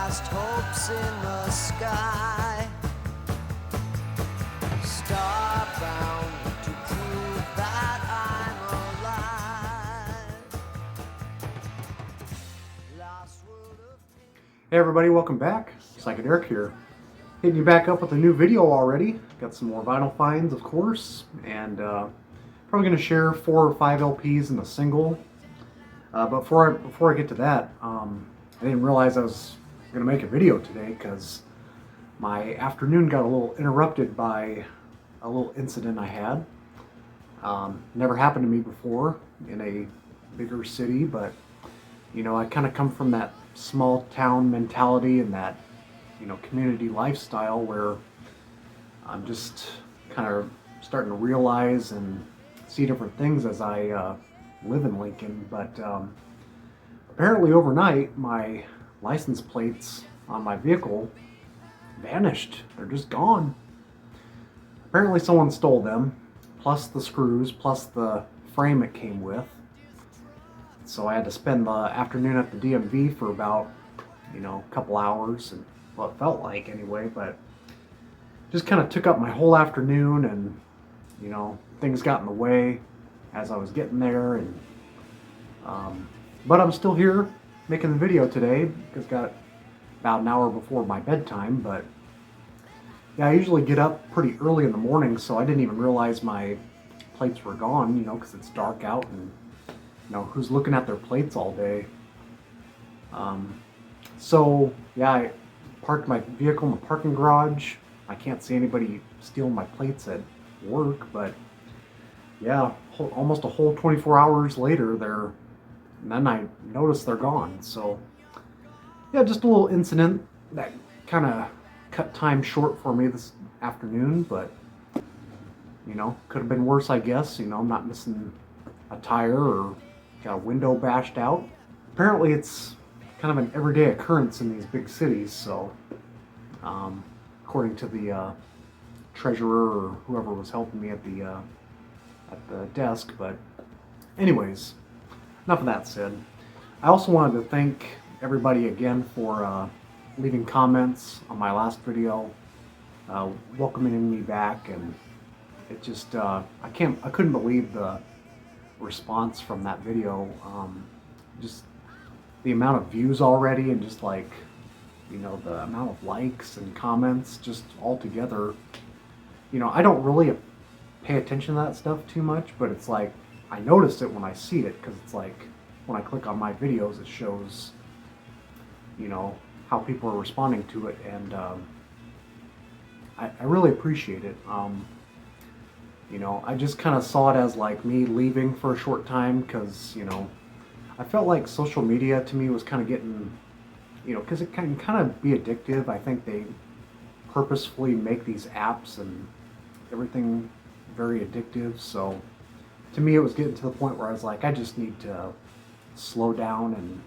last hopes in the sky, starbound to prove that I'm alive. Lost world of Hey everybody, welcome back. Psychic Eric here. Hitting you back up with a new video already. Got some more vinyl finds, of course, and probably going to share 4 or 5 LPs in a single. But before I get to that, I didn't realize I was going to make a video today because my afternoon got a little interrupted by a little incident I had. Never happened to me before in a bigger city, but you know, I kind of come from that small town mentality and that, you know, community lifestyle where I'm just kind of starting to realize and see different things as I live in Lincoln. But apparently overnight my license plates on my vehicle vanished. They're just gone. Apparently someone stole them, plus the screws, plus the frame it came with. So I had to spend the afternoon at the DMV for about, you know, a couple hours, and well, it felt like anyway, but just kind of took up my whole afternoon, and you know, things got in the way as I was getting there, and but I'm still here making the video today because got about an hour before my bedtime. But yeah, I usually get up pretty early in the morning, so I didn't even realize my plates were gone, you know, because it's dark out, and you know, who's looking at their plates all day? So yeah, I parked my vehicle in the parking garage. I can't see anybody stealing my plates at work, but yeah, almost a whole 24 hours later, and then I noticed they're gone. So yeah, just a little incident that kind of cut time short for me this afternoon, but you know, could have been worse, I guess. You know, I'm not missing a tire or got a window bashed out. Apparently it's kind of an everyday occurrence in these big cities, so according to the treasurer or whoever was helping me at the desk. But anyways, enough of that said. I also wanted to thank everybody again for leaving comments on my last video, welcoming me back, and it just I couldn't believe the response from that video. Just the amount of views already, and just like, you know, the amount of likes and comments just all together. You know, I don't really pay attention to that stuff too much, but it's like I notice it when I see it, because it's like when I click on my videos, it shows, you know, how people are responding to it, and I really appreciate it. You know, I just kind of saw it as like me leaving for a short time, because, you know, I felt like social media to me was kind of getting, you know, because it can kind of be addictive. I think they purposefully make these apps and everything very addictive. So to me, it was getting to the point where I was like, I just need to slow down and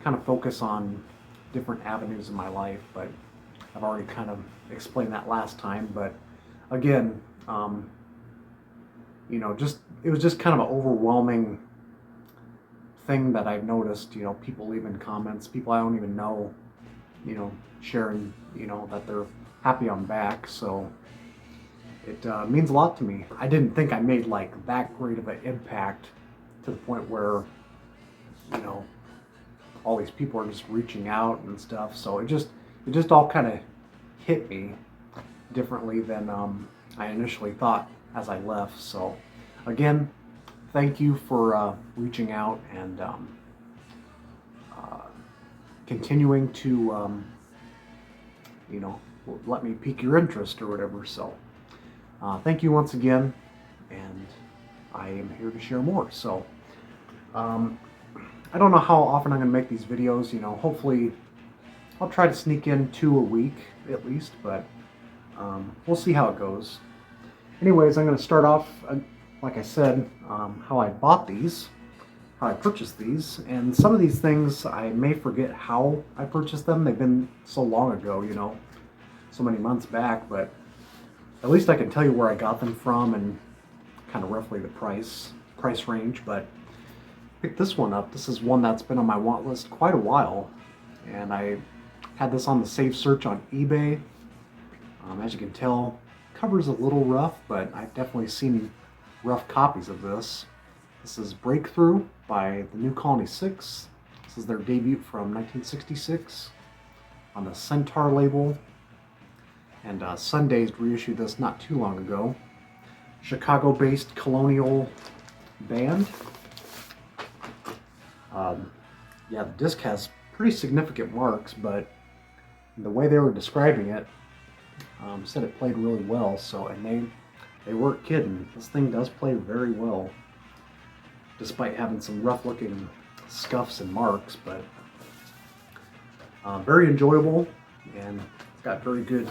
kind of focus on different avenues in my life. But I've already kind of explained that last time. But again, you know, it was just kind of an overwhelming thing that I've noticed, you know, people leaving comments, people I don't even know, you know, sharing, you know, that they're happy I'm back. So it means a lot to me. I didn't think I made like that great of an impact to the point where, you know, all these people are just reaching out and stuff. So it just all kind of hit me differently than I initially thought as I left. So again, thank you for reaching out and continuing to you know, let me pique your interest or whatever. So thank you once again, and I am here to share more. So I don't know how often I'm going to make these videos. You know, hopefully I'll try to sneak in 2 a week at least, but we'll see how it goes. Anyways, I'm going to start off, like I said, how I bought these, how I purchased these, and some of these things I may forget how I purchased them. They've been so long ago, you know, so many months back, but at least I can tell you where I got them from and kind of roughly the price range. But I picked this one up. This is one that's been on my want list quite a while, and I Had this on the safe search on eBay. As you can tell, cover's a little rough, but I've definitely seen rough copies of this. This is Breakthrough by the New Colony 6. This is their debut from 1966 on the Centaur label. And Sundays reissued this not too long ago. Chicago-based colonial band. Yeah, the disc has pretty significant marks, but the way they were describing it, said it played really well. So, and they weren't kidding. This thing does play very well, despite having some rough-looking scuffs and marks. But very enjoyable, and it's got very good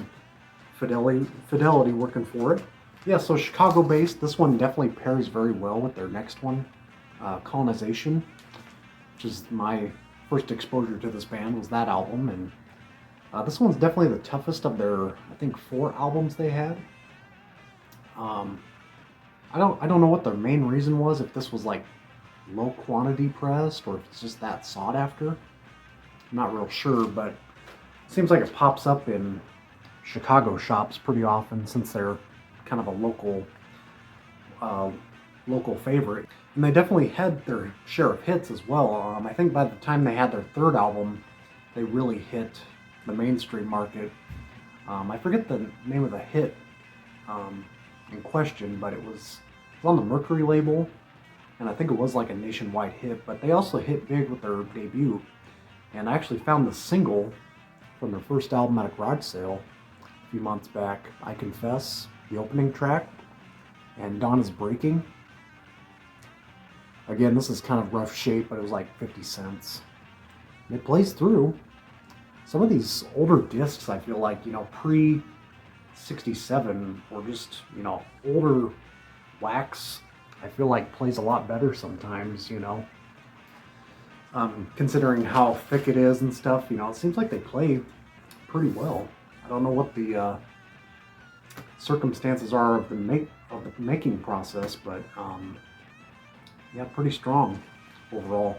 fidelity working for it. Yeah, so Chicago-based. This one definitely pairs very well with their next one, Colonization, which is my first exposure to this band, was that album. And this one's definitely the toughest of their, I think, 4 albums they had. I don't know what their main reason was, if this was like low quantity pressed or if it's just that sought after. I'm not real sure, but it seems like it pops up in Chicago shops pretty often since they're kind of a local favorite. And they definitely had their share of hits as well. I think by the time they had their 3rd album, they really hit the mainstream market. I forget the name of the hit in question, but it was on the Mercury label, and I think it was like a nationwide hit. But they also hit big with their debut, and I actually found the single from their first album at a garage sale a few months back. I Confess, the opening track, and Dawn is Breaking. Again, this is kind of rough shape, but it was like 50 cents. It plays through. Some of these older discs, I feel like, pre-67 or just, older wax, I feel like plays a lot better sometimes, considering how thick it is and stuff. It seems like they play pretty well. I don't know what the circumstances are of the making process, but yeah, pretty strong overall.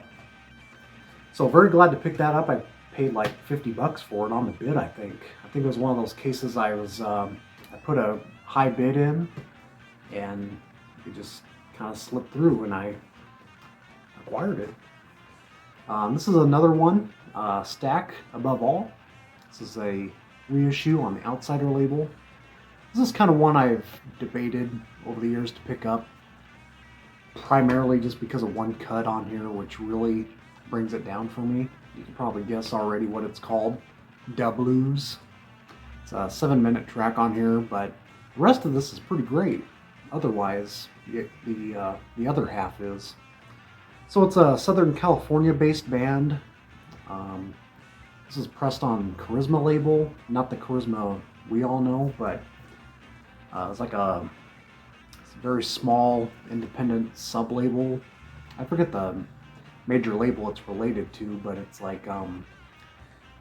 So very glad to pick that up. I paid like $50 for it on the bid, I think. I think it was one of those cases I put a high bid in, and it just kind of slipped through, and I acquired it. This is another one, Stack Above All. This is a reissue on the Outsider label. This is kind of one I've debated over the years to pick up, primarily just because of one cut on here, which really brings it down for me. You can probably guess already what it's called. Da Blues. It's a 7-minute track on here, but the rest of this is pretty great. Otherwise, the other half is. So it's a Southern California-based band. This is pressed on Charisma label, not the Charisma we all know, but it's like a very small independent sub-label. I forget the major label it's related to, but it's like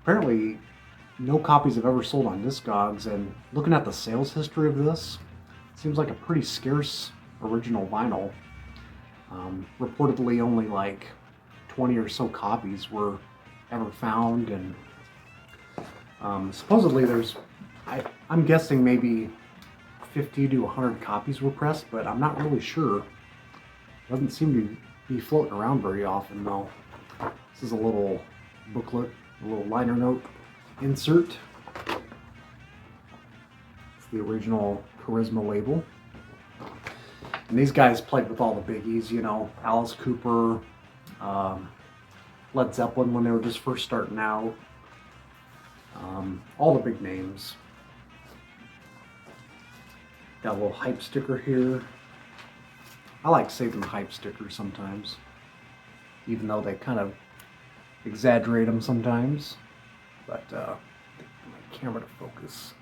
apparently no copies have ever sold on Discogs, and looking at the sales history of this, it seems like a pretty scarce original vinyl. Reportedly only like 20 or so copies were ever found, and supposedly there's, I'm guessing maybe 50 to 100 copies were pressed, but I'm not really sure. Doesn't seem to be floating around very often though. This is a little booklet, a little liner note insert. It's the original Charisma label. And these guys played with all the biggies, Alice Cooper, Led Zeppelin when they were just first starting out. All the big names. Got a little hype sticker here. I like saving the hype stickers sometimes, even though they kind of exaggerate them sometimes. But my camera to focus.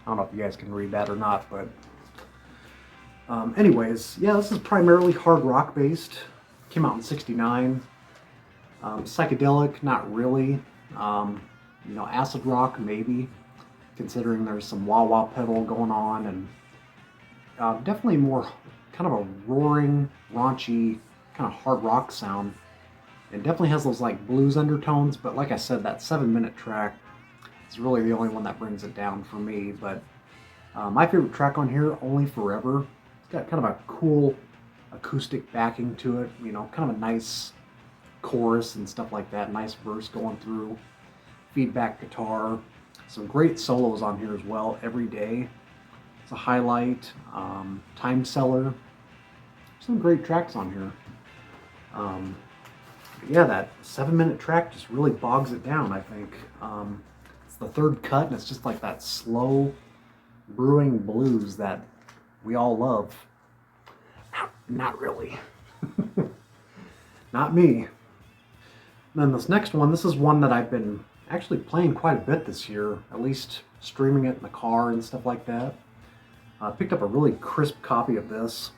I don't know if you guys can read that or not, but anyways, yeah, this is primarily hard rock based. Came out in '69. Psychedelic, not really. Acid rock maybe, considering there's some wah-wah pedal going on, and definitely more kind of a roaring, raunchy, kind of hard rock sound It definitely has those like blues undertones, but like I said, that 7-minute track is really the only one that brings it down for me. But my favorite track on here, Only Forever. It's got kind of a cool acoustic backing to it, you know, kind of a nice chorus and stuff like that, nice verse going through, feedback guitar, some great solos on here as well. Every Day, it's a highlight, Time Seller, some great tracks on here. Yeah, that 7-minute track just really bogs it down, I think. It's the third cut, and it's just like that slow brewing blues that we all love. Not really. Not me. And then this next one, this is one that I've been actually playing quite a bit this year, at least streaming it in the car and stuff like that. I picked up a really crisp copy of this.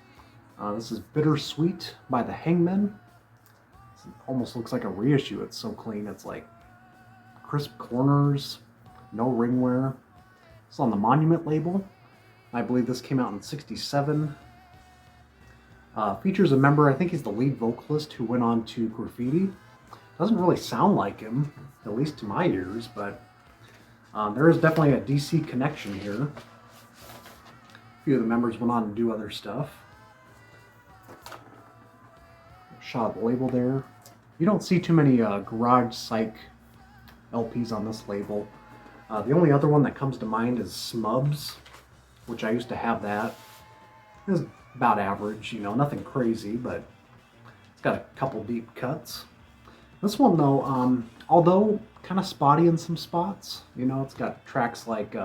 This is Bittersweet by the Hangman. It almost looks like a reissue. It's so clean. It's like crisp corners, no ring wear. It's on the Monument label. I believe this came out in '67. Features a member, I think he's the lead vocalist, who went on to Graffiti. Doesn't really sound like him, at least to my ears, but there is definitely a DC connection here. A few of the members went on to do other stuff. Shot of the label there. You don't see too many garage psych LPs on this label. The only other one that comes to mind is Smubs, which I used to have that. It was about average, you know, nothing crazy, but it's got a couple deep cuts. This one though, although kind of spotty in some spots, you know, it's got tracks like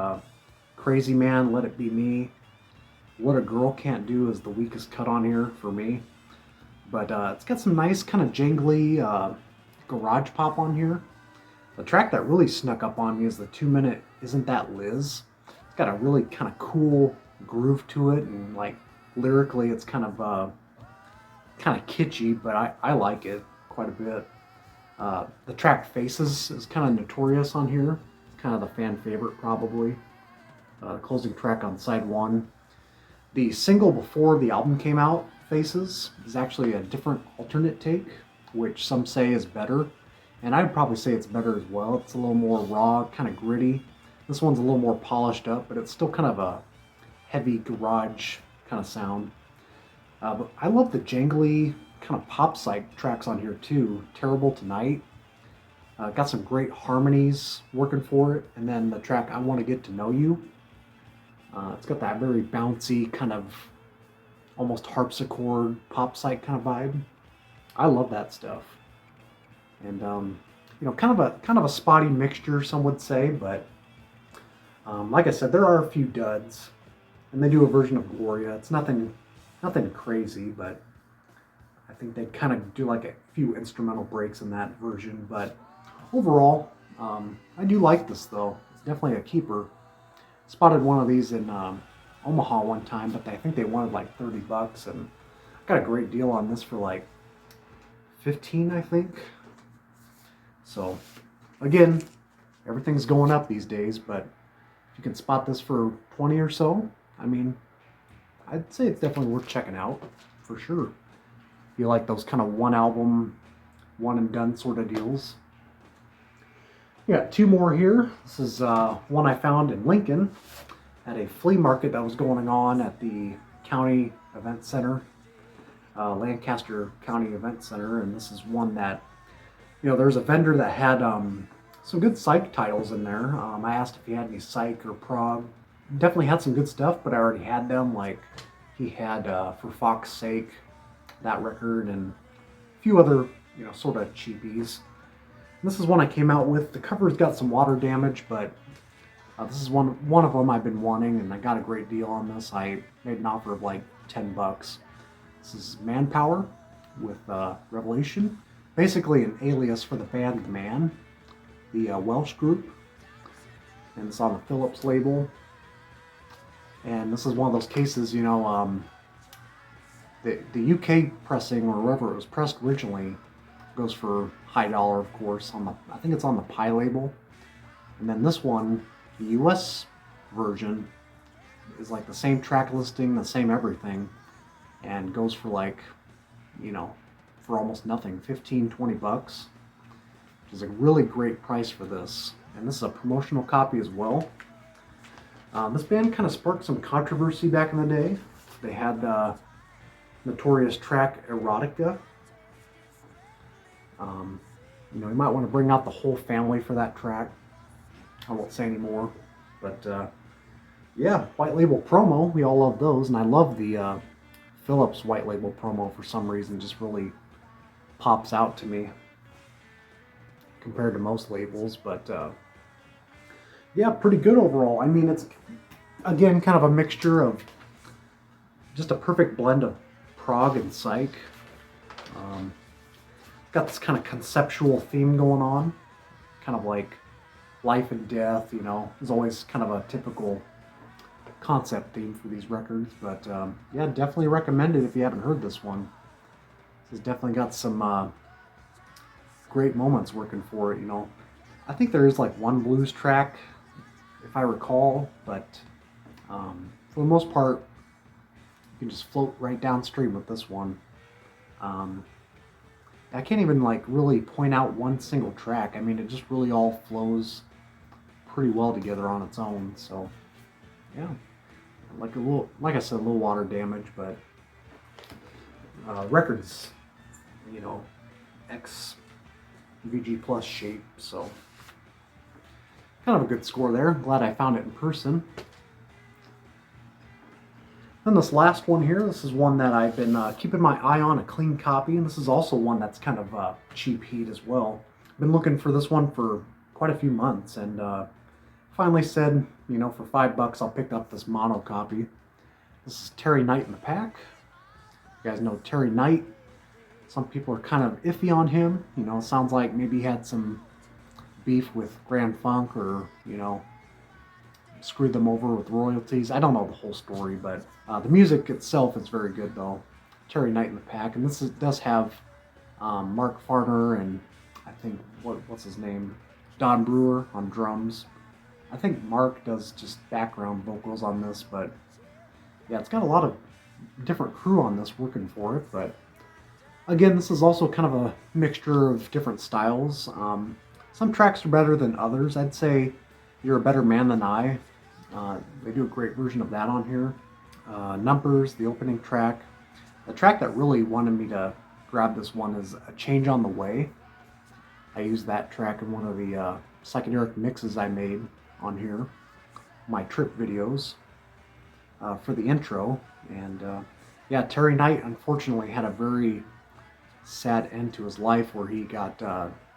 Crazy Man, Let It Be Me. What a Girl Can't Do is the weakest cut on here for me. But it's got some nice kind of jangly garage pop on here. The track that really snuck up on me is the 2-minute Isn't That Liz. It's got a really kind of cool groove to it, and like lyrically it's kind of kitschy, but I like it quite a bit. The track Faces is kind of notorious on here. It's kind of the fan favorite probably. The closing track on side 1. The single before the album came out, Faces, is actually a different alternate take, which some say is better. And I'd probably say it's better as well. It's a little more raw, kind of gritty. This one's a little more polished up, but it's still kind of a heavy garage kind of sound. But I love the jangly kind of pop psych tracks on here too. Terrible Tonight. Got some great harmonies working for it. And then the track I Want to Get to Know You. It's got that very bouncy kind of almost harpsichord pop psych kind of vibe. I love that stuff. And you know, kind of a spotty mixture, some would say, but like I said, there are a few duds, and they do a version of Gloria. It's nothing crazy, but I think they kind of do like a few instrumental breaks in that version. But overall, I do like this though. It's definitely a keeper. Spotted one of these in Omaha one time, but I think they wanted like $30, and I got a great deal on this for like 15, I think. So again, everything's going up these days, but if you can spot this for 20 or so, I mean, I'd say it's definitely worth checking out for sure. If you like those kind of one album, one and done sort of deals. We got 2 more here. This is one I found in Lincoln at a flea market that was going on at the county event center, Lancaster County Event Center, and this is one that, you know, there's a vendor that had some good psych titles in there. I asked if he had any psych or prog. Definitely had some good stuff, but I already had them. Like he had For Fox's Sake, that record, and a few other, you know, sort of cheapies. This is one I came out with. The cover's got some water damage, but this is one of them I've been wanting, and I got a great deal on this. I made an offer of like $10. This is Manpower with Revelation. Basically an alias for the band Man, the Welsh group. And it's on the Philips label. And this is one of those cases, you know, the UK pressing, or wherever it was pressed originally, goes for high dollar, of course. I think it's on the Pi label. And then this one, the US version, is like the same track listing, the same everything, and goes for like, you know, for almost nothing, 15, 20 bucks, which is a really great price for this. And this is a promotional copy as well. This band kind of sparked some controversy back in the day. They had the notorious track Erotica. You know, you might want to bring out the whole family for that track. I won't say any more, but yeah, white label promo, we all love those, and I love the Philips white label promo for some reason. Just really pops out to me compared to most labels, but yeah, pretty good overall. I mean, it's again kind of a mixture of just a perfect blend of prog and psych. Got this kind of conceptual theme going on, kind of like life and death, you know. There's always kind of a typical concept theme for these records, but yeah, definitely recommend it if you haven't heard this one. This has definitely got some great moments working for it, you know. I think there is like one blues track, if I recall, but for the most part, you can just float right downstream with this one. I can't even like really point out one single track. I mean, it just really all flows pretty well together on its own. So yeah, like I said, a little water damage, but records, you know, X VG plus shape. So kind of a good score there. Glad I found it in person. Then this last one here, this is one that I've been keeping my eye on, a clean copy, and this is also one that's kind of cheap heat as well. Been looking for this one for quite a few months, and finally said, you know, for $5 I'll pick up this mono copy. This is Terry Knight in the Pack. You guys know Terry Knight. Some people are kind of iffy on him. You know, sounds like maybe he had some beef with Grand Funk, or, you know, screwed them over with royalties. I don't know the whole story, but the music itself is very good though. Terry Knight in the Pack, and this does have Mark Farner and I think what's his name, Don Brewer on drums. I think Mark does just background vocals on this, but yeah, it's got a lot of different crew on this working for it. But again, this is also kind of a mixture of different styles. Some tracks are better than others. I'd say You're a Better Man Than I. They do a great version of that on here. Numbers, the opening track. The track that really wanted me to grab this one is A Change on the Way. I used that track in one of the psychedelic mixes I made on here, my trip videos, for the intro. And yeah, Terry Knight unfortunately had a very sad end to his life where he got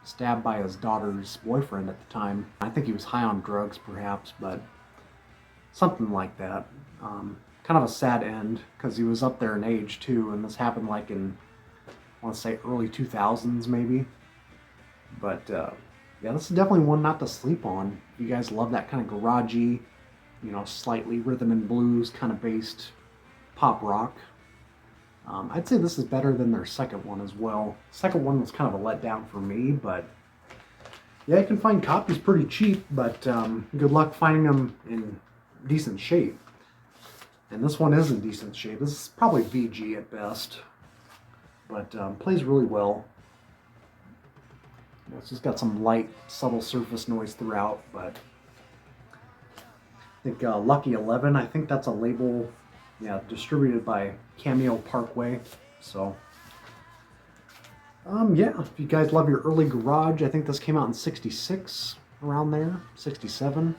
stabbed by his daughter's boyfriend at the time. I think he was high on drugs perhaps, but something like that. Kind of a sad end because he was up there in age too, and this happened like in, I want to say early 2000s maybe. But yeah, this is definitely one not to sleep on. If you guys love that kind of garagey, you know, slightly rhythm and blues kind of based pop rock, I'd say this is better than their second one as well. Second one was kind of a letdown for me, but yeah, you can find copies pretty cheap, but good luck finding them in decent shape. And this one is in decent shape. This is probably VG at best, but plays really well. It's just got some light, subtle surface noise throughout, but I think Lucky 11, I think that's a label, yeah, distributed by Cameo Parkway. So, yeah, if you guys love your early garage, I think this came out in 66, around there, 67.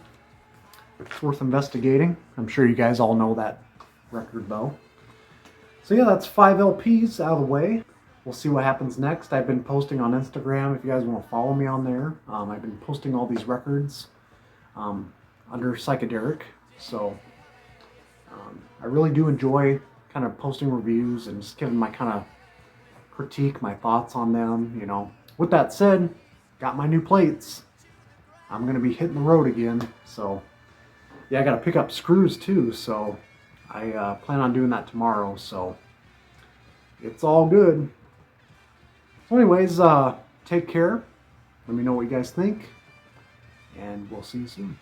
It's worth investigating. I'm sure you guys all know that record though. So yeah, that's 5 LPs out of the way. We'll see what happens next. I've been posting on Instagram if you guys want to follow me on there. I've been posting all these records under Psychedelic. So I really do enjoy kind of posting reviews and just giving my kind of critique, my thoughts on them, you know. With that said, got my new plates. I'm going to be hitting the road again. So yeah, I got to pick up screws too. So I plan on doing that tomorrow. So it's all good. So anyways, take care. Let me know what you guys think, and we'll see you soon.